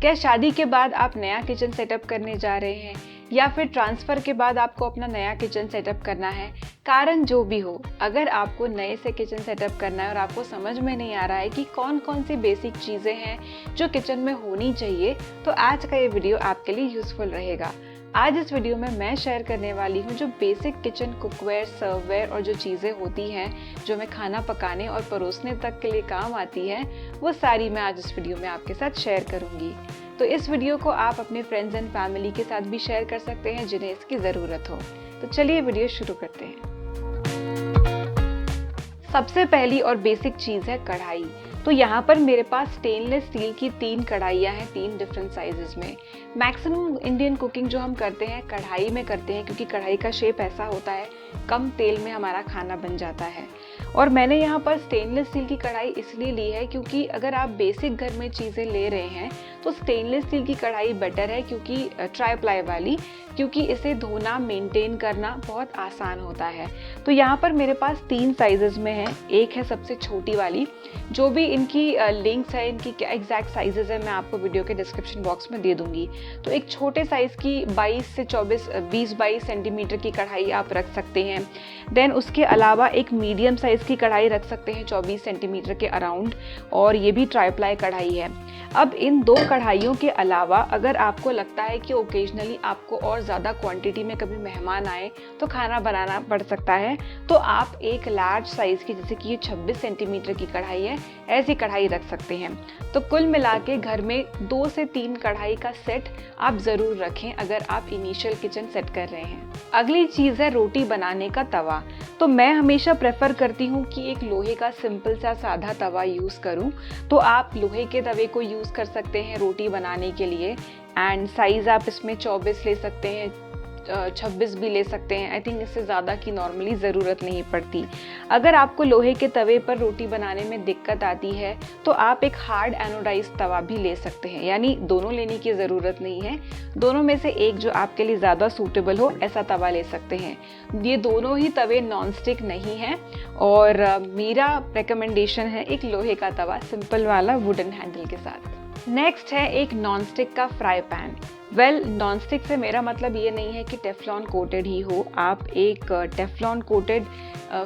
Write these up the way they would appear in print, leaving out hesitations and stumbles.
क्या शादी के बाद आप नया किचन सेटअप करने जा रहे हैं या फिर ट्रांसफ़र के बाद आपको अपना नया किचन सेटअप करना है? कारण जो भी हो, अगर आपको नए से किचन सेटअप करना है और आपको समझ में नहीं आ रहा है कि कौन कौन सी बेसिक चीज़ें हैं जो किचन में होनी चाहिए, तो आज का ये वीडियो आपके लिए यूज़फुल रहेगा। आज इस वीडियो में मैं शेयर करने वाली हूँ जो बेसिक किचन कुकवेयर, सर्ववेयर और जो चीज़ें होती हैं जो मैं खाना पकाने और परोसने तक के लिए काम आती हैं, वो सारी मैं आज इस वीडियो में आपके साथ शेयर करूँगी। तो इस वीडियो को आप अपने फ्रेंड्स एंड फैमिली के साथ भी शेयर कर सकते हैं जिन्हें इसकी ज़रूरत हो। तो चलिए वीडियो शुरू करते हैं। सबसे पहली और बेसिक चीज़ है कढ़ाई। तो यहाँ पर मेरे पास स्टेनलेस स्टील की 3 कढ़ाइयाँ हैं, 3 डिफरेंट साइजेस में। मैक्सिमम इंडियन कुकिंग जो हम करते हैं कढ़ाई में करते हैं, क्योंकि कढ़ाई का शेप ऐसा होता है, कम तेल में हमारा खाना बन जाता है। और मैंने यहाँ पर स्टेनलेस स्टील की कढ़ाई इसलिए ली है क्योंकि अगर आप बेसिक घर में चीज़ें ले रहे हैं तो स्टेनलेस स्टील की कढ़ाई बेटर है, क्योंकि ट्राई प्लाई वाली, क्योंकि इसे धोना, मेंटेन करना बहुत आसान होता है। तो यहाँ पर मेरे पास 3 साइजेस में है। एक है सबसे छोटी वाली, जो भी इनकी लिंक्स है, इनकी क्या एग्जैक्ट साइजेस है मैं आपको वीडियो के डिस्क्रिप्शन बॉक्स में दे दूंगी। तो एक छोटे साइज़ की 20-22 सेंटीमीटर की कढ़ाई आप रख सकते हैं। देन उसके अलावा एक मीडियम साइज़ की कढ़ाई रख सकते हैं 24 सेंटीमीटर के अराउंड, और ये भी ट्राई प्लाई कढ़ाई है। अब इन 2 कढ़ाइयों के अलावा अगर आपको लगता है कि ओकेजनली आपको और ज़्यादा क्वांटिटी में कभी मेहमान आए तो खाना बनाना पड़ सकता है, तो आप एक लार्ज साइज़ की, जैसे कि ये 26 सेंटीमीटर की कढ़ाई है, ऐसी कढ़ाई रख सकते हैं। तो कुल मिला के घर में 2 से 3 कढ़ाई का सेट आप ज़रूर रखें अगर आप इनिशियल किचन सेट कर रहे हैं। अगली चीज़ है रोटी बनाने का तवा। तो मैं हमेशा प्रेफर करती हूँ कि एक लोहे का सिंपल सा सादा तवा यूज़ करूँ। तो आप लोहे के तवे को यूज़ कर सकते हैं रोटी बनाने के लिए, एंड साइज़ आप इसमें 24 ले सकते हैं, 26 भी ले सकते हैं। आई थिंक इससे ज़्यादा की नॉर्मली ज़रूरत नहीं पड़ती। अगर आपको लोहे के तवे पर रोटी बनाने में दिक्कत आती है तो आप एक हार्ड एनोडाइज्ड तवा भी ले सकते हैं, यानी दोनों लेने की ज़रूरत नहीं है, दोनों में से एक जो आपके लिए ज़्यादा सूटेबल हो ऐसा तवा ले सकते हैं। ये दोनों ही तवे नॉन स्टिक नहीं हैं, और मेरा रिकमेंडेशन है एक लोहे का तवा, सिंपल वाला वुडन हैंडल के साथ। नेक्स्ट है एक नॉन स्टिक का फ्राई पैन। नॉन स्टिक से मेरा मतलब ये नहीं है कि टेफ्लॉन कोटेड ही हो। आप एक टेफ्लॉन कोटेड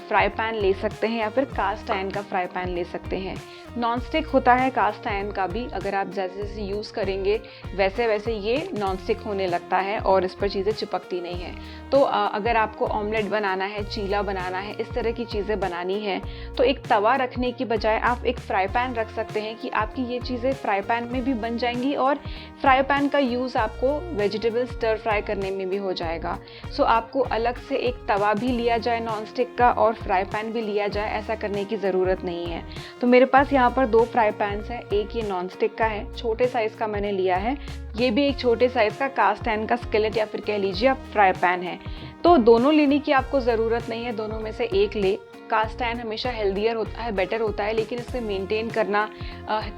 फ्राई पैन ले सकते हैं या फिर कास्ट आयरन का फ्राई पैन ले सकते हैं। नॉन स्टिक होता है कास्ट आयरन का भी, अगर आप जैसे जैसे यूज़ करेंगे वैसे वैसे ये नॉन स्टिक होने लगता है और इस पर चीज़ें चिपकती नहीं हैं। तो अगर आपको ऑमलेट बनाना है, चीला बनाना है, इस तरह की चीज़ें बनानी है, तो एक तवा रखने की बजाय आप एक फ्राई पैन रख सकते हैं कि आपकी ये चीज़ें फ्राई पैन में भी बन जाएंगी और फ्राई पैन का यूज़ आपको वेजिटेबल स्टर फ्राई करने में भी हो जाएगा। सो आपको अलग से एक तवा भी लिया जाए नॉन स्टिक का और फ्राई पैन भी लिया जाए, ऐसा करने की ज़रूरत नहीं है। तो मेरे पास यहाँ पर 2 फ्राई पैन्स हैं। एक ये नॉन स्टिक का है, छोटे साइज़ का मैंने लिया है। ये भी एक छोटे साइज़ का कास्ट आयरन का स्किलेट या फिर कह लीजिए आप फ्राई पैन है। तो दोनों लेने की आपको ज़रूरत नहीं है, दोनों में से एक ले। कास्ट आयरन हमेशा हेल्दियर होता है, बेटर होता है, लेकिन इसे मेंटेन करना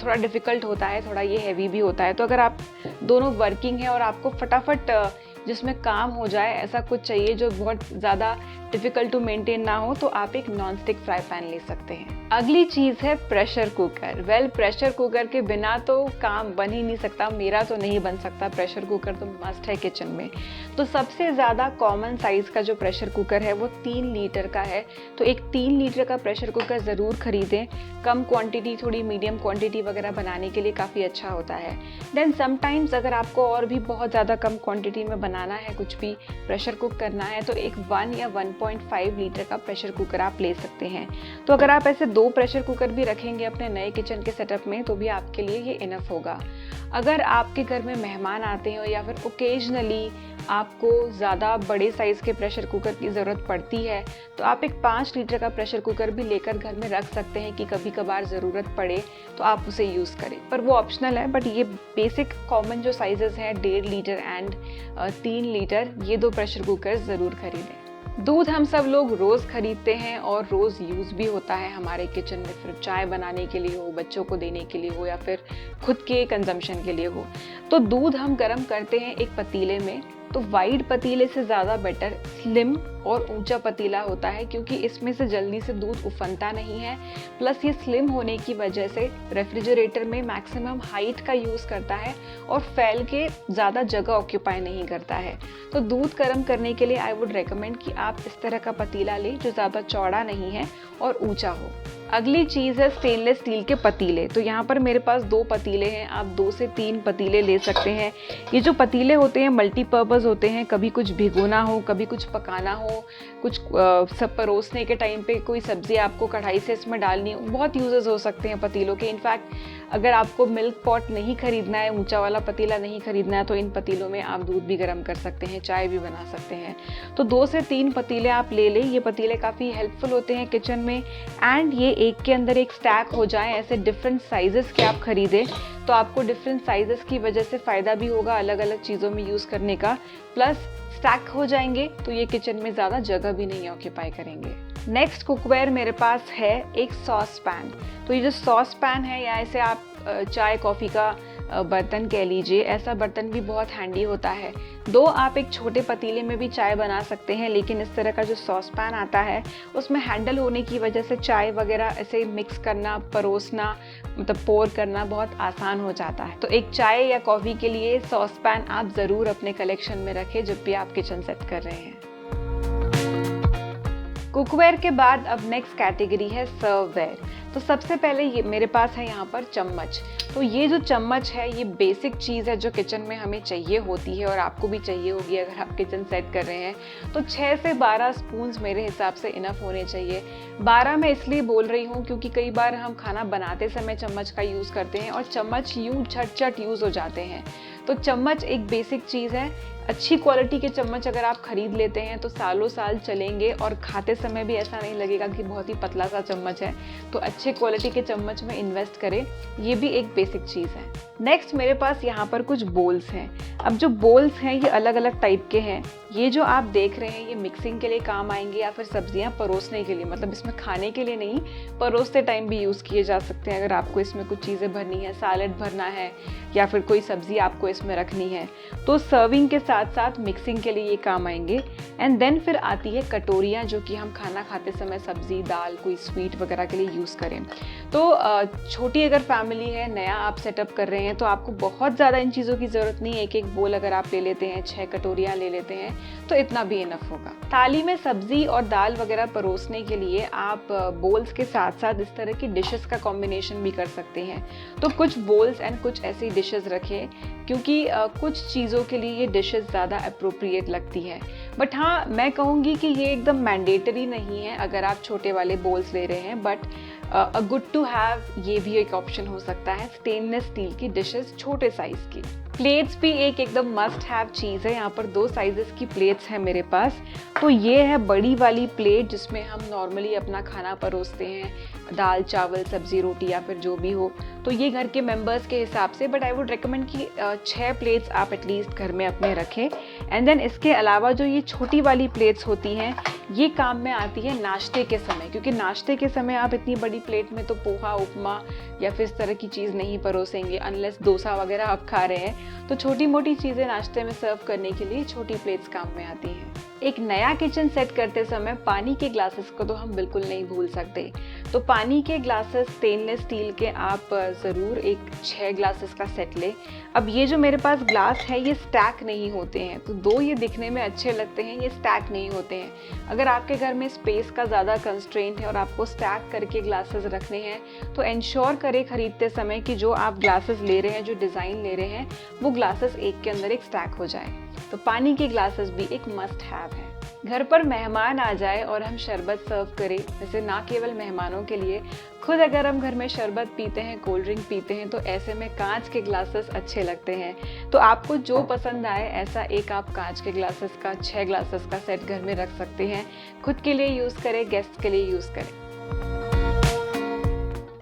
थोड़ा डिफ़िकल्ट होता है, थोड़ा ये हैवी भी होता है। तो अगर आप दोनों वर्किंग है और आपको फटाफट जिसमें काम हो जाए ऐसा कुछ चाहिए जो बहुत ज़्यादा डिफ़िकल्ट टू मेंटेन ना हो, तो आप एक नॉन स्टिक फ्राई पैन ले सकते हैं। अगली चीज़ है प्रेशर कुकर। प्रेशर कुकर के बिना तो काम बन ही नहीं सकता, मेरा तो नहीं बन सकता। प्रेशर कुकर तो मस्ट है किचन में। तो सबसे ज़्यादा कॉमन साइज़ का जो प्रेशर कुकर है वो 3 लीटर का है। तो एक 3 लीटर का प्रेशर कुकर ज़रूर खरीदें। कम क्वांटिटी, थोड़ी मीडियम क्वांटिटी वगैरह बनाने के लिए काफ़ी अच्छा होता है। देन समटाइम्स अगर आपको और भी बहुत ज़्यादा कम क्वांटिटी में बनाना है, कुछ भी प्रेशर कुक करना है, तो एक 1 या 1.5 लीटर का प्रेशर कुकर आप ले सकते हैं। तो अगर आप ऐसे 2 प्रेशर कुकर भी रखेंगे अपने नए किचन के सेटअप में तो भी आपके लिए ये इनफ होगा। अगर आपके घर में मेहमान आते हो या फिर ओकेजनली आपको ज़्यादा बड़े साइज़ के प्रेशर कुकर की ज़रूरत पड़ती है, तो आप एक 5 लीटर का प्रेशर कुकर भी लेकर घर में रख सकते हैं कि कभी कभार ज़रूरत पड़े तो आप उसे यूज़ करें। पर वो ऑप्शनल है, बट ये बेसिक कॉमन जो साइजेस हैं 1.5 लीटर एंड 3 लीटर, ये 2 प्रेशर कुकर ज़रूर खरीदें। दूध हम सब लोग रोज़ खरीदते हैं और रोज़ यूज़ भी होता है हमारे किचन में, फिर चाय बनाने के लिए हो, बच्चों को देने के लिए हो या फिर खुद के कंजम्पशन के लिए हो। तो दूध हम गर्म करते हैं एक पतीले में, तो वाइड पतीले से ज़्यादा बेटर स्लिम और ऊंचा पतीला होता है, क्योंकि इसमें से जल्दी से दूध उफनता नहीं है। प्लस ये स्लिम होने की वजह से रेफ्रिजरेटर में मैक्सिमम हाइट का यूज़ करता है और फैल के ज़्यादा जगह ऑक्यूपाई नहीं करता है। तो दूध गर्म करने के लिए आई वुड रेकमेंड कि आप इस तरह का पतीला लें जो ज़्यादा चौड़ा नहीं है और ऊंचा हो। अगली चीज़ है स्टेनलेस स्टील के पतीले। तो यहाँ पर मेरे पास 2 पतीले हैं, आप 2 से 3 पतीले ले सकते हैं। ये जो पतीले होते हैं मल्टीपर्पज़ होते हैं, कभी कुछ भिगोना हो, कभी कुछ पकाना हो, कुछ सब परोसने के टाइम पे कोई सब्ज़ी आपको कढ़ाई से इसमें डालनी हो, बहुत यूजेस हो सकते हैं पतीलों के। इनफैक्ट अगर आपको मिल्क पॉट नहीं खरीदना है, ऊंचा वाला पतीला नहीं खरीदना है, तो इन पतीलों में आप दूध भी गर्म कर सकते हैं, चाय भी बना सकते हैं। तो 2 से 3 पतीले आप ले लें। ये पतीले काफ़ी हेल्पफुल होते हैं किचन में, एंड ये एक के अंदर एक स्टैक हो जाए, ऐसे डिफरेंट साइजेस के आप खरीदें तो आपको डिफरेंट साइजेस की वजह से फ़ायदा भी होगा अलग अलग चीज़ों में यूज़ करने का। प्लस स्टैक हो जाएंगे तो ये किचन में ज़्यादा जगह भी नहीं ऑक्यूपाई करेंगे। नेक्स्ट कुकवेयर मेरे पास है एक सॉस पैन। तो ये जो सॉस पैन है, या ऐसे आप चाय कॉफ़ी का बर्तन कह लीजिए, ऐसा बर्तन भी बहुत हैंडी होता है। 2 आप एक छोटे पतीले में भी चाय बना सकते हैं, लेकिन इस तरह का जो सॉस पैन आता है उसमें हैंडल होने की वजह से चाय वगैरह ऐसे मिक्स करना, परोसना, मतलब पोर करना बहुत आसान हो जाता है। तो एक चाय या कॉफ़ी के लिए सॉस पैन आप ज़रूर अपने कलेक्शन में रखें जब भी आप किचन सेट कर रहे हैं। कुकवेयर के बाद अब नेक्स्ट कैटेगरी है सर्ववेयर। तो सबसे पहले ये मेरे पास है यहाँ पर चम्मच। तो ये जो चम्मच है ये बेसिक चीज़ है जो किचन में हमें चाहिए होती है और आपको भी चाहिए होगी अगर आप किचन सेट कर रहे हैं। तो 6 से 12 स्पून्स मेरे हिसाब से इनफ होने चाहिए। 12 मैं इसलिए बोल रही हूँ क्योंकि कई बार हम खाना बनाते समय चम्मच का यूज़ करते हैं और चम्मच यूँ झट यूज़ हो जाते हैं। तो चम्मच एक बेसिक चीज़ है। अच्छी क्वालिटी के चम्मच अगर आप खरीद लेते हैं तो सालों साल चलेंगे और खाते समय भी ऐसा नहीं लगेगा कि बहुत ही पतला सा चम्मच है। तो अच्छे क्वालिटी के चम्मच में इन्वेस्ट करें, ये भी एक बेसिक चीज़ है। नेक्स्ट मेरे पास यहाँ पर कुछ बोल्स हैं। अब जो बोल्स हैं ये अलग अलग टाइप के हैं। ये जो आप देख रहे हैं ये मिक्सिंग के लिए काम आएंगे या फिर सब्जियां परोसने के लिए, मतलब इसमें खाने के लिए नहीं, परोसते टाइम भी यूज़ किए जा सकते हैं। अगर आपको इसमें कुछ चीज़ें भरनी है, सैलेड भरना है या फिर कोई सब्ज़ी आपको इसमें रखनी है, तो सर्विंग के साथ साथ मिक्सिंग के लिए ये काम आएंगे। एंड देन फिर आती है कटोरियाँ, जो कि हम खाना खाते समय सब्ज़ी, दाल, कोई स्वीट वगैरह के लिए यूज़ करें। तो छोटी अगर फैमिली है, नया आप सेटअप कर रहे हैं, तो आपको बहुत ज़्यादा इन चीज़ों की ज़रूरत नहीं है। एक बोल अगर आप ले लेते हैं, 6 कटोरियाँ ले लेते हैं, तो इतना भी इनफ होगा। थाली में सब्जी और दाल वगैरह परोसने के लिए आप बोल्स के साथ साथ इस तरह की डिशेस का कॉम्बिनेशन भी कर सकते हैं। तो कुछ बोल्स एंड कुछ ऐसी डिशेस रखें, क्योंकि कुछ चीज़ों के लिए ये डिशेस ज़्यादा अप्रोप्रिएट लगती है। बट हाँ, मैं कहूँगी कि ये एकदम मैंडेटरी नहीं है अगर आप छोटे वाले बोल्स ले रहे हैं, but a good to have ये भी एक ऑप्शन हो सकता है, स्टेनलेस स्टील की डिशेस छोटे साइज़ की। प्लेट्स भी एक एकदम मस्ट हैव चीज़ है। यहाँ पर 2 साइजेस की प्लेट्स हैं मेरे पास। तो ये है बड़ी वाली प्लेट जिसमें हम नॉर्मली अपना खाना परोसते हैं, दाल, चावल, सब्जी, रोटी या फिर जो भी हो। तो ये घर के मेंबर्स के हिसाब से, बट आई वुड रिकमेंड कि 6 प्लेट्स आप एटलीस्ट घर में अपने रखें। एंड देन इसके अलावा जो ये छोटी वाली प्लेट्स होती हैं, ये काम में आती है नाश्ते के समय, क्योंकि नाश्ते के समय आप इतनी बड़ी प्लेट में तो पोहा, उपमा या फिर इस तरह की चीज़ नहीं परोसेंगे, अनलेस डोसा वगैरह आप खा रहे हैं। तो छोटी मोटी चीज़ें नाश्ते में सर्व करने के लिए छोटी प्लेट्स काम में आती हैं। एक नया किचन सेट करते समय पानी के ग्लासेस को तो हम बिल्कुल नहीं भूल सकते। तो पानी के ग्लासेस स्टेनलेस स्टील के आप ज़रूर एक 6 ग्लासेस का सेट लें। अब ये जो मेरे पास ग्लास है ये स्टैक नहीं होते हैं, तो 2 ये दिखने में अच्छे लगते हैं, ये स्टैक नहीं होते हैं। अगर आपके घर में स्पेस का ज़्यादा कंस्ट्रेंट है और आपको स्टैक करके ग्लासेस रखने हैं, तो इंश्योर करें खरीदते समय कि जो आप ग्लासेस ले रहे हैं, जो डिज़ाइन ले रहे हैं, वो ग्लासेस एक के अंदर एक स्टैक हो जाए। तो पानी के ग्लासेस भी एक मस्ट हैव है। घर पर मेहमान आ जाए और हम शरबत सर्व करें, वैसे ना केवल मेहमानों के लिए, खुद अगर हम घर में शरबत पीते हैं, कोल्ड ड्रिंक पीते हैं, तो ऐसे में कांच के ग्लासेस अच्छे लगते हैं। तो आपको जो पसंद आए ऐसा एक आप कांच के ग्लासेस का 6 ग्लासेस का सेट घर में रख सकते हैं। खुद के लिए यूज़ करें, गेस्ट के लिए यूज़ करें।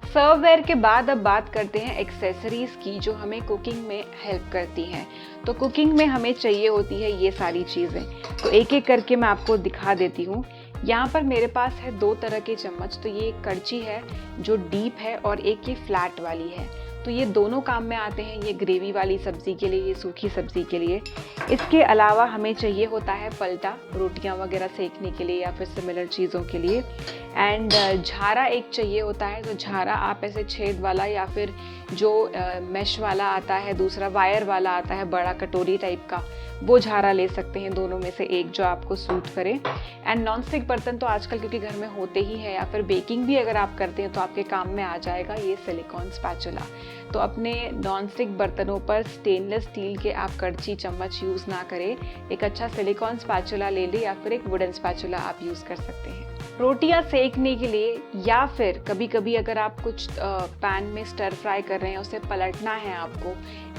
सर्ववेयर के बाद अब बात करते हैं एक्सेसरीज़ की, जो हमें कुकिंग में हेल्प करती हैं। तो कुकिंग में हमें चाहिए होती है ये सारी चीज़ें। तो एक एक करके मैं आपको दिखा देती हूँ। यहाँ पर मेरे पास है 2 तरह के चम्मच। तो ये एक कड़ची है जो डीप है और एक ये फ्लैट वाली है। तो ये दोनों काम में आते हैं, ये ग्रेवी वाली सब्ज़ी के लिए, ये सूखी सब्ज़ी के लिए। इसके अलावा हमें चाहिए होता है पलटा, रोटियां वगैरह सेकने के लिए या फिर सिमिलर चीज़ों के लिए। एंड झारा एक चाहिए होता है। तो झारा आप ऐसे छेद वाला या फिर जो मैश वाला आता है, दूसरा वायर वाला आता है बड़ा कटोरी टाइप का, वो झारा ले सकते हैं, दोनों में से एक जो आपको सूट करे। एंड नॉन स्टिक बर्तन तो आजकल क्योंकि घर में होते ही हैं, या फिर बेकिंग भी अगर आप करते हैं तो आपके काम में आ जाएगा ये सिलिकॉन स्पैचुला। तो अपने नॉन स्टिक बर्तनों पर स्टेनलेस स्टील के आप कड़ची चम्मच यूज़ ना करें, एक अच्छा सिलिकॉन स्पैचुला ले लें या फिर एक वुडन स्पैचुला आप यूज़ कर सकते हैं। रोटियां सेकने के लिए या फिर कभी कभी अगर आप कुछ पैन में स्टर फ्राई कर रहे हैं, उसे पलटना है आपको,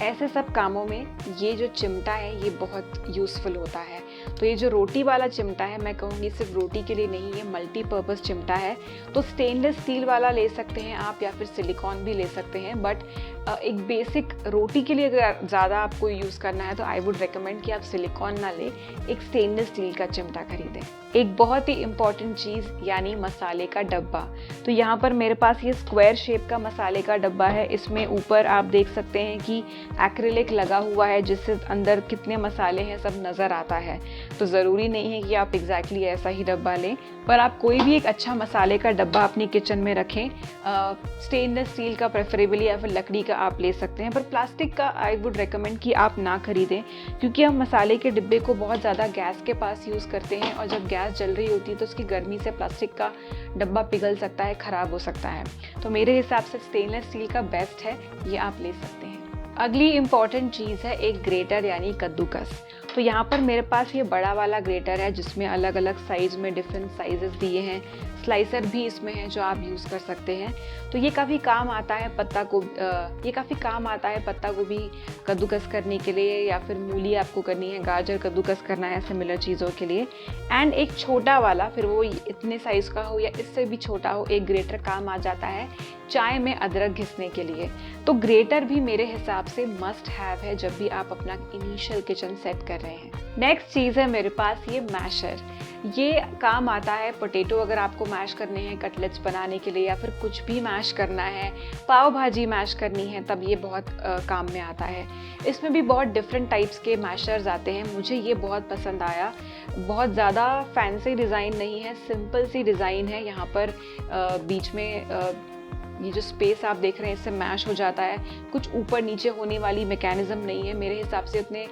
ऐसे सब कामों में ये जो चिमटा है ये बहुत यूज़फुल होता है। तो ये जो रोटी वाला चिमटा है, मैं कहूँगी सिर्फ रोटी के लिए नहीं, ये मल्टीपर्पज़ चिमटा है। तो स्टेनलेस स्टील वाला ले सकते हैं आप या फिर सिलिकॉन भी ले सकते हैं, बट एक बेसिक रोटी के लिए अगर ज़्यादा आपको यूज़ करना है तो आई वुड रिकमेंड कि आप सिलिकॉन ना लें, एक स्टेनलेस स्टील का चिमटा खरीदें। एक बहुत ही इम्पॉर्टेंट चीज़ यानी मसाले का डब्बा। तो यहाँ पर मेरे पास ये स्क्वायर शेप का मसाले का डब्बा है। इसमें ऊपर आप देख सकते हैं कि एक्रिलिक लगा हुआ है, जिससे अंदर कितने मसाले हैं सब नज़र आता है। तो ज़रूरी नहीं है कि आप एग्जैक्टली ऐसा ही डब्बा लें, पर आप कोई भी एक अच्छा मसाले का डब्बा अपनी किचन में रखें। स्टेनलेस स्टील का प्रेफरेबली या फिर लकड़ी का आप ले सकते हैं, पर प्लास्टिक का आई वुड रिकमेंड कि आप ना खरीदें, क्योंकि हम मसाले के डिब्बे को बहुत ज़्यादा गैस के पास यूज़ करते हैं, और जब गैस जल रही होती है तो उसकी गर्मी से प्लास्टिक का डब्बा पिघल सकता है, ख़राब हो सकता है। तो मेरे हिसाब से स्टेनलेस स्टील का बेस्ट है, ये आप ले सकते हैं। अगली इम्पॉर्टेंट चीज़ है एक ग्रेटर यानी कद्दूकस। तो यहाँ पर मेरे पास ये बड़ा वाला ग्रेटर है, जिसमें अलग अलग साइज़ में डिफरेंट साइजेस दिए हैं। स्लाइसर भी इसमें है जो आप यूज़ कर सकते हैं। तो ये काफ़ी काम आता है पत्ता गोभी कद्दूकस करने के लिए, या फिर मूली आपको करनी है, गाजर कद्दूकस करना है, सिमिलर चीज़ों के लिए। एंड एक छोटा वाला, फिर वो इतने साइज़ का हो या इससे भी छोटा हो, एक ग्रेटर काम आ जाता है चाय में अदरक घिसने के लिए। तो ग्रेटर भी मेरे हिसाब से मस्ट हैव है जब भी आप अपना इनिशियल किचन सेट कर रहे हैं। नेक्स्ट चीज़ है मेरे पास ये मैशर। ये काम आता है पोटैटो अगर आपको मैश करने हैं कटलेट्स बनाने के लिए, या फिर कुछ भी मैश करना है, पाव भाजी मैश करनी है, तब ये बहुत काम में आता है। इसमें भी बहुत डिफरेंट टाइप्स के मैशर्स आते हैं। मुझे ये बहुत पसंद आया। बहुत ज़्यादा फैंसी डिज़ाइन नहीं है, सिंपल सी डिज़ाइन है। यहाँ पर बीच में ये जो स्पेस आप देख रहे हैं इससे मैश हो जाता है। कुछ ऊपर नीचे होने वाली मैकेनिज़्म नहीं है। मेरे हिसाब से उतने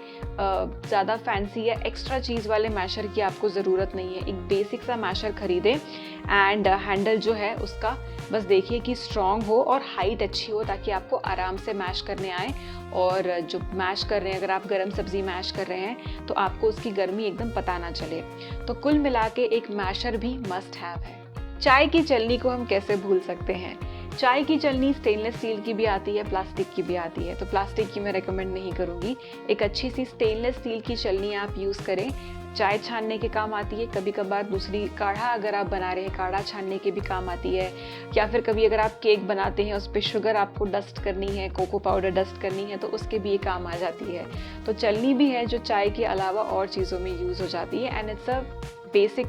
ज़्यादा फैंसी या एक्स्ट्रा चीज़ वाले मैशर की आपको ज़रूरत नहीं है। एक बेसिक सा मैशर खरीदें, एंड हैंडल जो है उसका बस देखिए कि स्ट्रॉन्ग हो और हाइट अच्छी हो, ताकि आपको आराम से मैश करने आए। और जो मैश कर रहे हैं, अगर आप गर्म सब्ज़ी मैश कर रहे हैं तो आपको उसकी गर्मी एकदम पता ना चले। तो कुल मिला के एक मैशर भी मस्ट हैव है। चाय की चलनी को हम कैसे भूल सकते हैं। चाय की चलनी स्टेनलेस स्टील की भी आती है, प्लास्टिक की भी आती है। तो प्लास्टिक की मैं रेकमेंड नहीं करूँगी। एक अच्छी सी स्टेनलेस स्टील की चलनी आप यूज़ करें। चाय छानने के काम आती है, कभी कभार दूसरी काढ़ा अगर आप बना रहे हैं, काढ़ा छानने के भी काम आती है। या फिर कभी अगर आप केक बनाते हैं, उस पर शुगर आपको डस्ट करनी है, कोको पाउडर डस्ट करनी है, तो उसके भी ये काम आ जाती है। तो चलनी भी है जो चाय के अलावा और चीज़ों में यूज़ हो जाती है। एंड इट्स अ बेसिक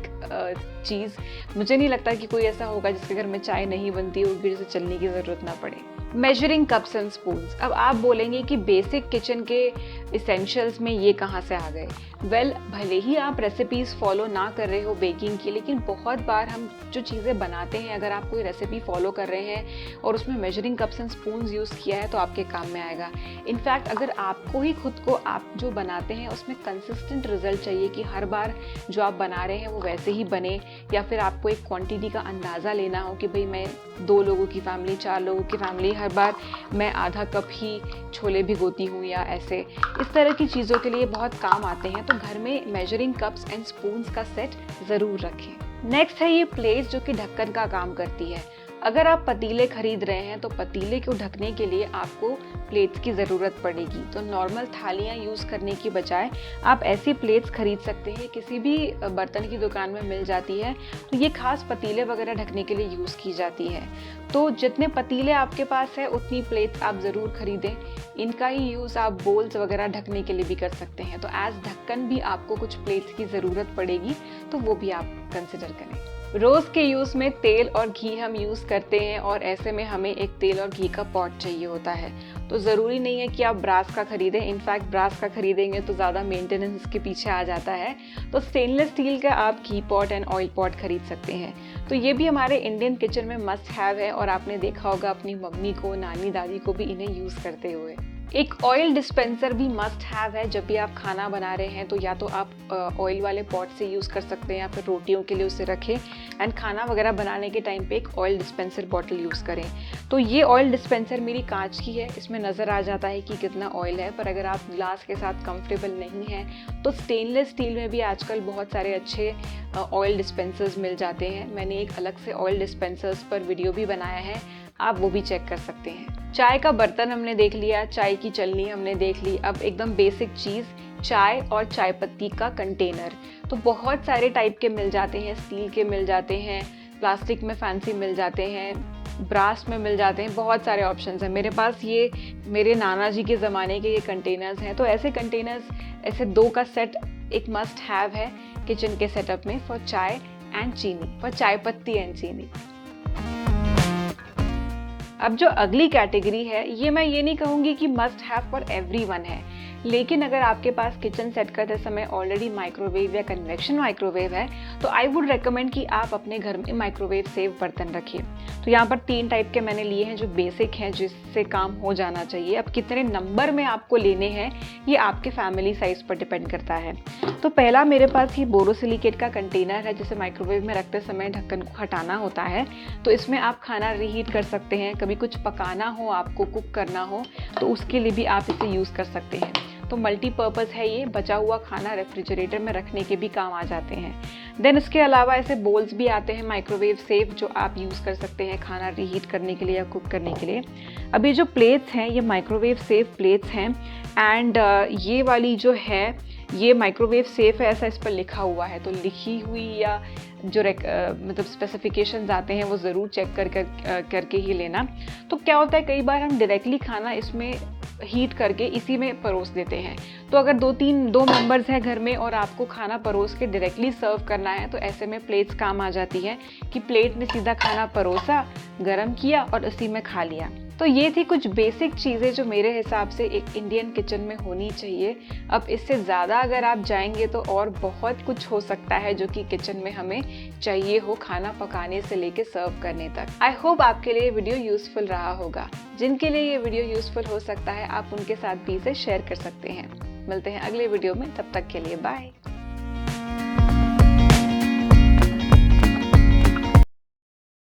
चीज़। मुझे नहीं लगता कि कोई ऐसा होगा जिसके घर में चाय नहीं बनती होगी जिसे चलनी की ज़रूरत ना पड़े। Measuring cups and spoons. अब आप बोलेंगे कि बेसिक किचन के इसेंशियल्स में ये कहाँ से आ गए। वेल, भले ही आप रेसिपीज़ फॉलो ना कर रहे हो बेकिंग की, लेकिन बहुत बार हम जो चीज़ें बनाते हैं, अगर आप कोई रेसिपी फॉलो कर रहे हैं और उसमें measuring cups and spoons use किया है तो आपके काम में आएगा। इनफैक्ट अगर आपको ही खुद को आप जो बनाते हैं उसमें कंसिस्टेंट रिजल्ट चाहिए कि हर बार जो आप बना रहे हैं वो वैसे ही बने, या फिर आपको एक क्वांटिटी का अंदाज़ा लेना हो कि भाई मैं 2 लोगों की फैमिली, 4 लोगों की फैमिली, हर बार मैं आधा कप ही छोले भिगोती हूँ या ऐसे, इस तरह की चीज़ों के लिए बहुत काम आते हैं। तो घर में मेजरिंग कप्स एंड स्पून्स का सेट ज़रूर रखें। नेक्स्ट है ये प्लेट्स जो कि ढक्कन का काम करती है। अगर आप पतीले खरीद रहे हैं तो पतीले को ढकने के लिए आपको प्लेट्स की ज़रूरत पड़ेगी। तो नॉर्मल थालियाँ यूज़ करने की बजाय आप ऐसी प्लेट्स खरीद सकते हैं, किसी भी बर्तन की दुकान में मिल जाती है। तो ये खास पतीले वगैरह ढकने के लिए यूज़ की जाती है। तो जितने पतीले आपके पास है उतनी प्लेट्स आप ज़रूर खरीदें। इनका ही यूज़ आप बोल्स वगैरह ढकने के लिए भी कर सकते हैं। तो एज ढक्कन भी आपको कुछ प्लेट्स की ज़रूरत पड़ेगी, तो वो भी आप कंसिडर करें। रोज़ के यूज़ में तेल और घी हम यूज़ करते हैं और ऐसे में हमें एक तेल और घी का पॉट चाहिए होता है। तो ज़रूरी नहीं है कि आप ब्रास का खरीदें, इनफैक्ट ब्रास का खरीदेंगे तो ज़्यादा मेंटेनेंस इसके पीछे आ जाता है। तो स्टेनलेस स्टील का आप घी पॉट एंड ऑयल पॉट खरीद सकते हैं। तो ये भी हमारे इंडियन किचन में मस्ट हैव है और आपने देखा होगा अपनी मम्मी को, नानी दादी को भी इन्हें यूज़ करते हुए। एक ऑयल डिस्पेंसर भी मस्ट हैव है। जब भी आप खाना बना रहे हैं तो या तो आप ऑयल वाले पॉट से यूज़ कर सकते हैं या फिर रोटियों के लिए उसे रखें एंड खाना वगैरह बनाने के टाइम पे एक ऑयल डिस्पेंसर बॉटल यूज़ करें। तो ये ऑयल डिस्पेंसर मेरी कांच की है, इसमें नज़र आ जाता है कि कितना ऑयल है, पर अगर आप ग्लास के साथ कंफर्टेबल नहीं हैं तो स्टेनलेस स्टील में भी आजकल बहुत सारे अच्छे ऑयल डिस्पेंसर्स मिल जाते हैं। मैंने एक अलग से ऑयल डिस्पेंसर्स पर वीडियो भी बनाया है, आप वो भी चेक कर सकते हैं। चाय का बर्तन हमने देख लिया, चाय की चलनी हमने देख ली। अब एकदम बेसिक चीज़, चाय और चाय पत्ती का कंटेनर। तो बहुत सारे टाइप के मिल जाते हैं, स्टील के मिल जाते हैं, प्लास्टिक में फैंसी मिल जाते हैं, ब्रास में मिल जाते हैं, बहुत सारे ऑप्शंस हैं। मेरे पास ये मेरे नाना जी के ज़माने के ये कंटेनर्स हैं। तो ऐसे कंटेनर्स, ऐसे 2 का सेट एक मस्ट हैव है किचन के सेटअप में फॉर चाय एंड चीनी, फॉर चाय पत्ती एंड चीनी। अब जो अगली कैटेगरी है, ये मैं ये नहीं कहूँगी कि मस्ट हैव फॉर एवरीवन है, लेकिन अगर आपके पास किचन सेट करते समय ऑलरेडी माइक्रोवेव या कन्वेक्शन माइक्रोवेव है तो आई वुड रेकमेंड कि आप अपने घर में माइक्रोवेव सेफ बर्तन रखिए। तो यहाँ पर 3 टाइप के मैंने लिए हैं जो बेसिक हैं, जिससे काम हो जाना चाहिए। अब कितने नंबर में आपको लेने हैं ये आपके फैमिली साइज पर डिपेंड करता है। तो पहला मेरे पास ये बोरोसिलिकेट का कंटेनर है, जिसे माइक्रोवेव में रखते समय ढक्कन को हटाना होता है। तो इसमें आप खाना रीहीट कर सकते हैं, कभी कुछ पकाना हो, आपको कुक करना हो तो उसके लिए भी आप इसे यूज़ कर सकते हैं। तो मल्टीपर्पज़ है ये, बचा हुआ खाना रेफ्रिजरेटर में रखने के भी काम आ जाते हैं। देन उसके अलावा ऐसे बोल्स भी आते हैं माइक्रोवेव सेफ, जो आप यूज़ कर सकते हैं खाना रीहीट करने के लिए या कुक करने के लिए। अभी जो प्लेट्स हैं ये माइक्रोवेव सेफ प्लेट्स हैं एंड ये वाली जो है ये माइक्रोवेव सेफ है, ऐसा इस पर लिखा हुआ है। तो लिखी हुई या जो मतलब स्पेसिफिकेशंस आते हैं वो ज़रूर चेक करके ही लेना। तो क्या होता है, कई बार हम डायरेक्टली खाना इसमें हीट करके इसी में परोस देते हैं। तो अगर 2 मेंबर्स हैं घर में और आपको खाना परोस के डायरेक्टली सर्व करना है तो ऐसे में प्लेट्स काम आ जाती है कि प्लेट में सीधा खाना परोसा, गरम किया और उसी में खा लिया। तो ये थी कुछ बेसिक चीज़ें जो मेरे हिसाब से एक इंडियन किचन में होनी चाहिए। अब इससे ज़्यादा अगर आप जाएंगे तो और बहुत कुछ हो सकता है जो कि किचन में हमें चाहिए हो, खाना पकाने से लेके सर्व करने तक। आई होप आपके लिए वीडियो यूज़फुल रहा होगा। जिनके लिए ये वीडियो यूज़फुल हो सकता है आप उनके साथ भी इसे शेयर कर सकते हैं। मिलते हैं अगले वीडियो में, तब तक के लिए बाय।